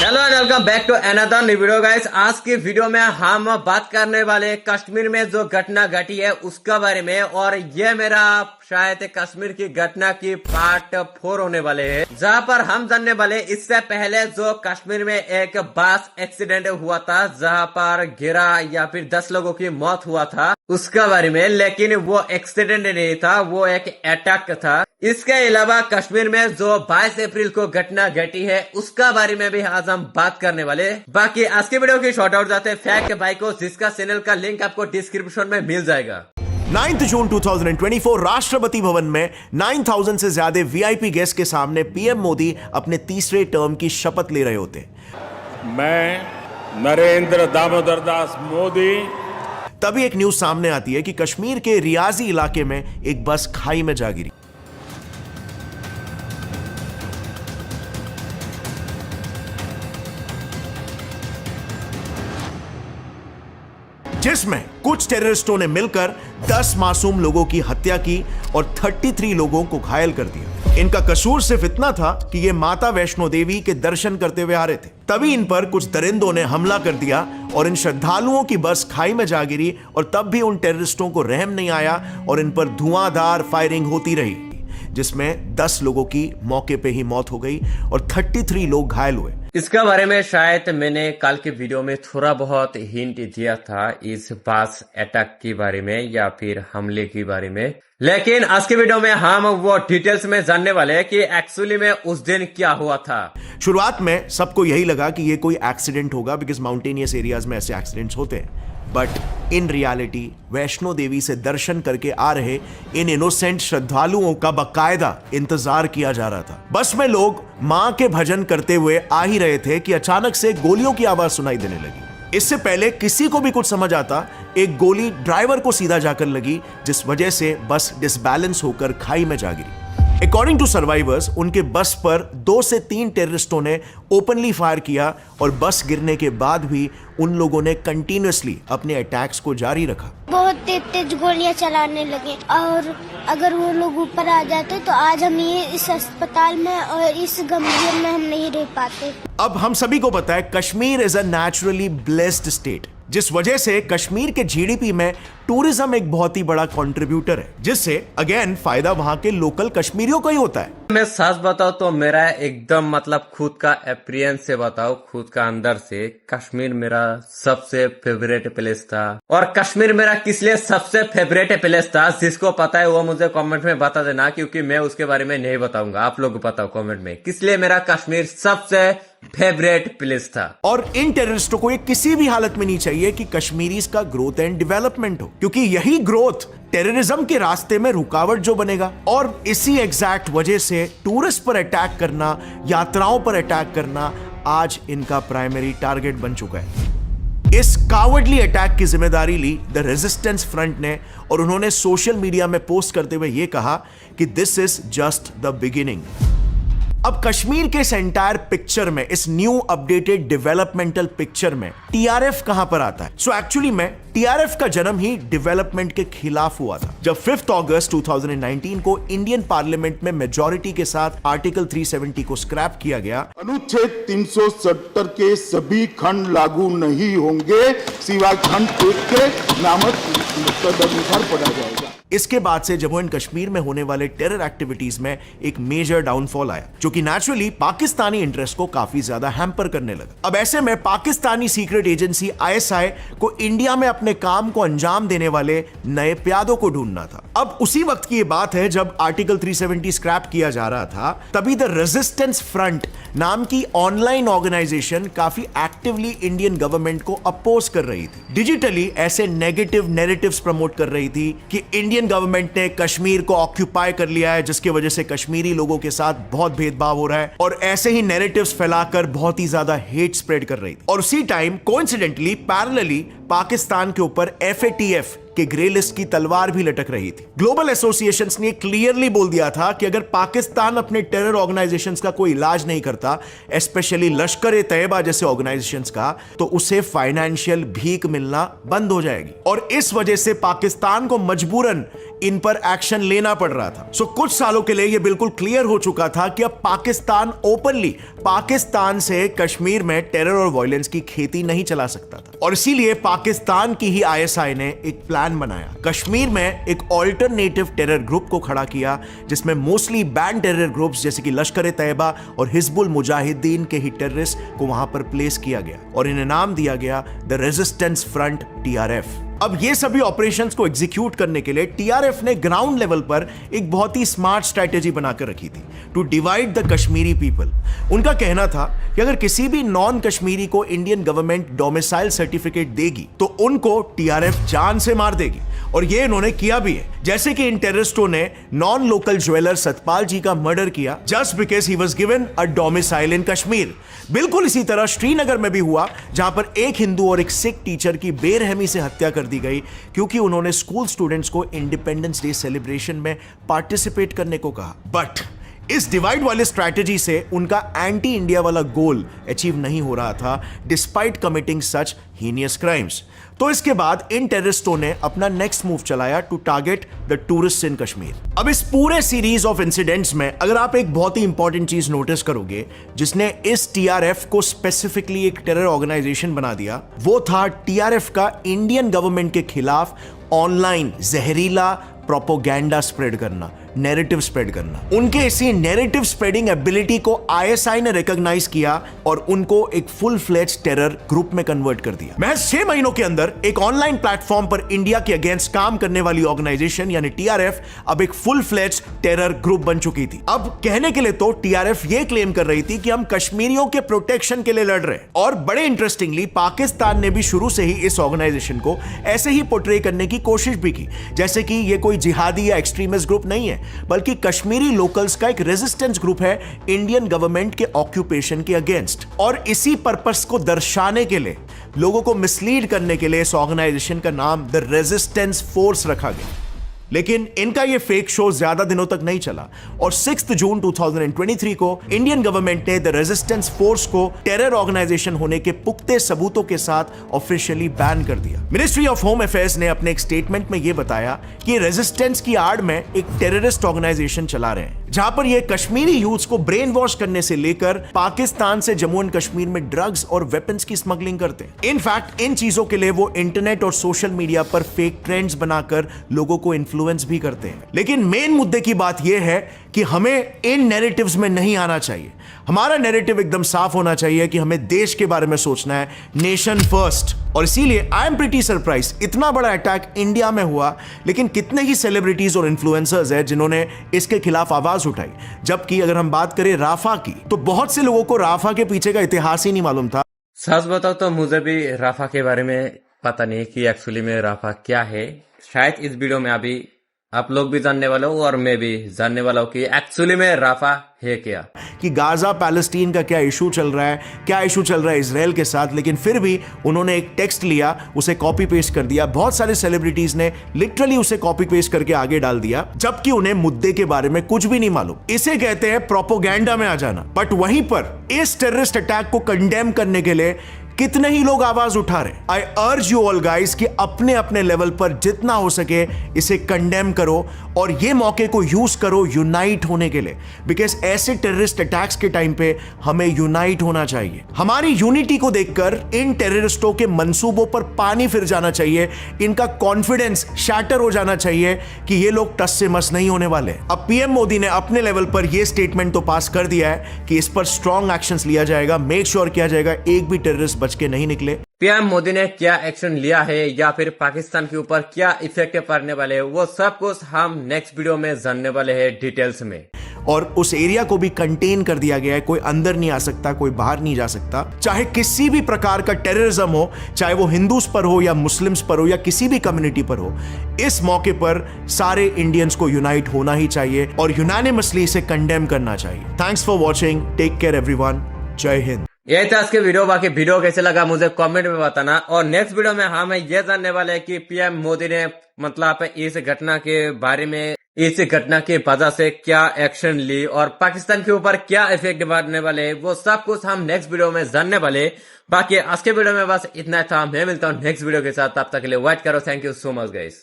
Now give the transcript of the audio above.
Hello and welcome back to another new video guys. आज की video में हम बात करने वाले कश्मीर में जो घटना घटी है उसका बारे में, और ये मेरा शायद कश्मीर की घटना की पार्ट 4 होने वाले है, जहां पर हम जानने वाले इससे पहले जो कश्मीर में एक बस एक्सीडेंट हुआ था जहां पर गिरा या फिर 10 लोगों की मौत हुआ था उसका बारे में। लेकिन वो एक्सीडेंट नहीं था, वो एक अटैक था। इसके अलावा कश्मीर में जो 22 अप्रैल को घटना घटी है उसका बारे में भी आज हम बात करने वाले। बाकी आज की वीडियो की शॉर्ट आउट जाते हैं फैक्ट बाई को, जिसका चैनल का लिंक आपको डिस्क्रिप्शन में मिल जाएगा। 9 जून 2024 राष्ट्रपति भवन में 9000 से ज्यादा वीआईपी गेस्ट के सामने पीएम मोदी अपने तीसरे टर्म की शपथ ले रहे होते। मैं नरेंद्र दामोदर दास मोदी। तभी एक न्यूज सामने आती है कि कश्मीर के रियाजी इलाके में एक बस खाई में जा गिरी। जिसमें कुछ टेररिस्टों ने मिलकर 10 मासूम लोगों की हत्या की और 33 लोगों को घायल कर दिया। इनका कसूर सिर्फ इतना था कि ये माता वैष्णो देवी के दर्शन करते हुए आ रहे थे। तभी इन पर कुछ दरिंदों ने हमला कर दिया और इन श्रद्धालुओं की बस खाई में जा गिरी, और तब भी उन टेररिस्टों को रहम नहीं आया और इन पर धुआंधार फायरिंग होती रही, जिसमें 10 लोगों की मौके पे ही मौत हो गई और 33 लोग घायल हुए। इसका बारे में शायद मैंने कल के वीडियो में थोड़ा बहुत हिंट दिया था इस बस अटैक के बारे में या फिर हमले के बारे में, लेकिन आज के वीडियो में हम वो डिटेल्स में जानने वाले हैं कि एक्चुअली में उस दिन क्या हुआ था। शुरुआत में सबको यही लगा कि ये कोई एक्सीडेंट होगा, बिकॉज माउंटेनियस एरियाज में ऐसे एक्सीडेंट्स होते हैं, but in reality Vaishno Devi से दर्शन करके आ रहे इन इनोसेंट श्रद्धालुओं का बकायदा इंतजार किया जा रहा था। बस में लोग मां के भजन करते हुए आ ही रहे थे कि अचानक से गोलियों की आवाज सुनाई देने लगी। इससे पहले किसी को भी कुछ समझ आता, एक गोली ड्राइवर को सीधा जाकर लगी, जिस वजह से बस डिसबैलेंस होकर खाई में जा गिरी। अकॉर्डिंग टू सर्वाइवर्स, उनके बस पर 2 से 3 टेररिस्टों ने ओपनली फायर किया और बस गिरने के बाद भी उन लोगों ने कंटिन्यूअसली अपने अटैक्स को जारी रखा। बहुत तेज तेज गोलियां चलाने लगे, और अगर वो लोग ऊपर आ जाते तो आज हम ये इस अस्पताल में और इस गंभीर में हम नहीं रह पाते। अब हम सभी को पता है Kashmir is a naturally blessed state, जिस वजह से कश्मीर के जीडीपी में टूरिज्म एक बहुत ही बड़ा कंट्रीब्यूटर है, जिससे अगेन फायदा वहां के लोकल कश्मीरियों का ही होता है। मैं सच बताऊं तो मेरा एकदम मतलब खुद का एक्सपीरियंस से बताऊं, खुद का अंदर से कश्मीर मेरा सबसे फेवरेट प्लेस था। और कश्मीर मेरा किस लिए सबसे फेवरेट प्लेस था, जिसको पता है वो मुझे कमेंट में बता देना, क्योंकि मैं उसके बारे में नहीं बताऊंगा। आप लोग बताओ कमेंट में किस लिए मेरा कश्मीर सबसे फेवरेट प्लेस था। और इन टेररिस्टों को ये किसी भी हालत में नहीं चाहिए कि कश्मीरीज का ग्रोथ एंड डेवलपमेंट हो, क्योंकि यही ग्रोथ टेररिज्म के रास्ते में रुकावट जो बनेगा। और इसी एग्जैक्ट वजह से टूरिस्ट पर अटैक करना, यात्राओं पर अटैक करना आज इनका प्राइमरी टारगेट बन चुका है। इस कावर्डली अटैक की जिम्मेदारी ली द रेजिस्टेंस फ्रंट ने, और उन्होंने सोशल मीडिया में पोस्ट करते हुए यह कहा कि this is just the beginning. अब कश्मीर के इस एंटायर पिक्चर में, इस न्यू अपडेटेड डेवलपमेंटल पिक्चर में टीआरएफ कहां पर आता है? सो एक्चुअली में टीआरएफ का जन्म ही डेवलपमेंट के खिलाफ हुआ था, जब 5 अगस्त 2019 को इंडियन पार्लियामेंट में मेजॉरिटी के साथ आर्टिकल 370 को स्क्रैप किया गया। अनुच्छेद 370 के सभी खंड लागू नहीं होंगे, सिवाय खंड 1 के नामक तदनुसार पढ़ा जाएगा। इसके बाद से जम्मू एंड कश्मीर में होने वाले टेरर एक्टिविटीज में एक मेजर डाउनफॉल आया, जो कि नेचुरली पाकिस्तानी इंटरेस्ट को काफी ज्यादा हैम्पर करने लगा। अब ऐसे में पाकिस्तानी सीक्रेट एजेंसी आईएसआई को इंडिया में अपने काम को अंजाम देने वाले नए प्यादों को ढूंढना था। अब उसी वक्त की ये बात है जब आर्टिकल 370 स्क्रैप किया जा रहा था, तभी द रेजिस्टेंस फ्रंट नाम की ऑनलाइन ऑर्गेनाइजेशन काफी एक्टिवली इंडियन गवर्नमेंट को अपोज कर रही थी। डिजिटली ऐसे नेगेटिव नैरेटिव्स प्रमोट कर रही थी कि इंडियन गवर्नमेंट ने कश्मीर को ऑक्यूपाई कर लिया है, जिसकी वजह से कश्मीरी लोगों के साथ बहुत भेदभाव हो रहा है, और ऐसे ही नैरेटिव्स फैलाकर बहुत ही ज्यादा हेट स्प्रेड कर रही थी। और उसी टाइम कोइंसिडेंटली पैरेलली पाकिस्तान के ऊपर एफएटीएफ के ग्रे लिस्ट की तलवार भी लटक रही थी। ग्लोबल एसोसिएशंस ने क्लियरली बोल दिया था कि अगर पाकिस्तान अपने टेरर ऑर्गेनाइजेशंस का कोई इलाज नहीं करता, स्पेशली लश्कर-ए-तैयबा जैसे ऑर्गेनाइजेशंस का, तो उसे फाइनेंशियल भीख मिलना बंद हो जाएगी। और इस वजह से पाकिस्तान को मजबूरन इन पर एक्शन लेना पड़ रहा था। सो कुछ सालों के लिए यह बिल्कुल क्लियर हो चुका था कि अब पाकिस्तान ओपनली पाकिस्तान से कश्मीर में टेरर और वायलेंस की खेती नहीं चला सकता था, और इसीलिए पाकिस्तान की ही आईएसआई ने एक प्लान बनाया। कश्मीर में एक ऑल्टरनेटिव टेरर ग्रुप को खड़ा किया जिसमें मोस्टली बैन टेरर ग्रुप्स जैसे कि लश्कर तैयबा और हिजबुल मुजाहिदीन के ही टेररिस्ट को वहां पर प्लेस किया गया और इन्हें नाम दिया गया द रेजिस्टेंस फ्रंट TRF। अब ये सभी ऑपरेशंस को एग्जीक्यूट करने के लिए TRF ने ग्राउंड लेवल पर एक बहुत ही स्मार्ट स्ट्रैटेजी बनाकर रखी थी to divide the Kashmiri people. उनका कहना था कि अगर किसी भी नॉन कश्मीरी को इंडियन गवर्नमेंट डोमिसाइल सर्टिफिकेट देगी तो उनको TRF जान से मार देगी, और ये इन्होंने किया भी है। जैसे कि इन टेररिस्टों ने non local jeweller Satpal ji का मर्डर किया just because he was given a domicile in Kashmir. बिल्कुल इसी तरह श्रीनगर में भी हुआ, जहां पर एक हिंदू और एक सिख टीचर की बेरहमी से हत्या कर दी गई क्योंकि उन्होंने स्कूल स्टूडेंट्स को इंडिपेंडेंस डे सेलिब्रेशन में पार्टिसिपेट करने को कहा। बट इस डिवाइड वाले स्ट्रैटेजी से उनका एंटी इंडिया वाला गोल अचीव नहीं हो रहा था despite committing such heinous crimes. तो इसके बाद इन टेररिस्टों ने अपना नेक्स्ट मूव चलाया to target the tourist in Kashmir. अब इस पूरे सीरीज ऑफ इंसिडेंट्स में अगर आप एक बहुत ही इंपॉर्टेंट चीज नोटिस करोगे जिसने इस TRF को स्पेसिफिकली एक टेरर ऑर्गेनाइजेशन बना दिया, वो था TRF का इंडियन गवर्नमेंट के खिलाफ ऑनलाइन जहरीला प्रोपोगेंडा स्प्रेड करना, नैरेटिव स्प्रेड करना। उनके इसी नैरेटिव स्प्रेडिंग एबिलिटी को ISI ने रिकॉग्नाइज किया और उनको एक फुल फ्लेज टेरर ग्रुप में कन्वर्ट कर दिया। महज 6 महीनों के अंदर एक ऑनलाइन प्लेटफॉर्म पर इंडिया के अगेंस्ट काम करने वाली ऑर्गेनाइजेशन यानी TRF अब एक फुल फ्लेज टेरर ग्रुप बन चुकी थी। अब कहने के लिए तो TRF ये क्लेम कर रही थी कि हम कश्मीरियों के प्रोटेक्शन के लिए लड़ रहे हैं, और बड़े इंटरेस्टिंगली पाकिस्तान ने भी शुरू से ही इस ऑर्गेनाइजेशन को ऐसे ही पोर्ट्रे करने की कोशिश भी की जैसे कि ये कोई जिहादी या एक्सट्रीमिस्ट ग्रुप नहीं है, बल्कि कश्मीरी लोकल्स का एक रेजिस्टेंस ग्रुप है इंडियन गवर्नमेंट के ऑक्यूपेशन के अगेंस्ट। और इसी पर्पस को दर्शाने के लिए, लोगों को मिसलीड करने के लिए इस ऑर्गेनाइजेशन का नाम द रेजिस्टेंस फोर्स रखा गया। लेकिन इनका यह फेक शो ज्यादा दिनों तक नहीं चला और 6 जून 2023 को इंडियन गवर्नमेंट ने द रेजिस्टेंस फोर्स को टेरर ऑर्गेनाइजेशन होने के पुख्ते सबूतों के साथ ऑफिशियली बैन कर दिया। मिनिस्ट्री ऑफ होम अफेयर्स ने अपने एक स्टेटमेंट में यह बताया कि रेजिस्टेंस की आड़ में एक टेररिस्ट ऑर्गेनाइजेशन चला रहे हैं जहां पर ये कश्मीरी यूथ्स को ब्रेन वॉश करने से लेकर पाकिस्तान से जम्मू एंड कश्मीर में ड्रग्स और वेपन्स की स्मगलिंग करते हैं। इनफैक्ट इन चीजों के लिए वो इंटरनेट और सोशल मीडिया पर फेक ट्रेंड्स बनाकर लोगों को इन्फ्लुएंस भी करते हैं। लेकिन मेन मुद्दे की बात यह है कि हमें इन नैरेटिव्स में नहीं आना चाहिए। हमारा नैरेटिव एकदम साफ होना चाहिए कि हमें देश के बारे में सोचना है, नेशन फर्स्ट। और इसीलिए आई एम प्रीटी सरप्राइज, इतना बड़ा अटैक इंडिया में हुआ लेकिन कितने ही सेलिब्रिटीज और इन्फ्लुएंसर्स हैं जिन्होंने इसके खिलाफ आवाज उठाई। जबकि अगर हम बात करें राफा की, तो बहुत से लोगों को राफा के पीछे का इतिहास ही नहीं मालूम था। सच बताओ तो मुझे भी राफा के बारे में पता नहीं कि एक्चुअली में राफा क्या है। शायद इस वीडियो में अभी आप लोग भी जानने वाले हो और मैं भी जानने वाला हूं कि एक्चुअली में राफा है क्या, कि गाजा पैलेस्टीन का क्या इशू चल रहा है, क्या इशू चल रहा है इजराइल के साथ। लेकिन फिर भी उन्होंने एक टेक्स्ट लिया, उसे कॉपी पेस्ट कर दिया। बहुत सारे सेलिब्रिटीज ने लिटरली उसे कॉपी पेस्ट करके आगे डाल दिया जबकि उन्हें मुद्दे के बारे में कुछ भी नहीं मालूम। इसे कहते हैं प्रोपोगेंडा में आ जाना। बट वहीं पर इस टेररिस्ट अटैक को कंडेम करने के लिए कितने ही लोग आवाज उठा रहे। आई अर्ज यू ऑल गाइस कि अपने अपने लेवल पर जितना हो सके इसे कंडेम करो और ये मौके को यूज करो यूनाइट होने के लिए, बिकॉज ऐसे टेररिस्ट अटैक्स के टाइम पे हमें यूनाइट होना चाहिए। हमारी यूनिटी को देखकर इन टेररिस्टों के मंसूबों पर पानी फिर जाना चाहिए, इनका कॉन्फिडेंस शैटर हो जाना चाहिए कि ये लोग टस से मस नहीं होने वाले। अब पीएम मोदी ने अपने लेवल पर यह स्टेटमेंट तो पास कर दिया है कि इस पर स्ट्रॉन्ग एक्शंस लिया जाएगा, मेक श्योर किया जाएगा एक भी टेररिस्ट बच के नहीं निकले। पीएम मोदी ने क्या एक्शन लिया है या फिर पाकिस्तान के ऊपर क्या इफेक्ट पड़ने वाले हैं, वो सब कुछ हम नेक्स्ट वीडियो में जानने वाले हैं डिटेल्स में। और उस एरिया को भी कंटेन कर दिया गया है, कोई अंदर नहीं आ सकता, कोई बाहर नहीं जा सकता। चाहे किसी भी प्रकार का टेररिज्म हो, चाहे वो हिंदूज पर हो या मुस्लिम्स पर हो या किसी भी कम्युनिटी पर हो, इस मौके पर सारे इंडियंस को यूनाइट होना ही चाहिए और यूनानिमसली इसे कंडेम करना चाहिए। Thanks for watching, take care everyone, जय हिंद। ये था आज के वीडियो। बाकी वीडियो कैसे लगा मुझे कमेंट में बताना। और नेक्स्ट वीडियो में हम ये जानने वाले हैं कि पीएम मोदी ने मतलब इस घटना के बारे में, इस घटना की वजह से क्या एक्शन ली और पाकिस्तान के ऊपर क्या इफेक्ट पड़ने वाले, वो सब कुछ हम नेक्स्ट वीडियो में जानने वाले। बाकी आज के वीडियो में बस इतना था। मैं मिलता हूँ नेक्स्ट वीडियो के साथ, तब तक के लिए वेट करो। Thank you so much guys.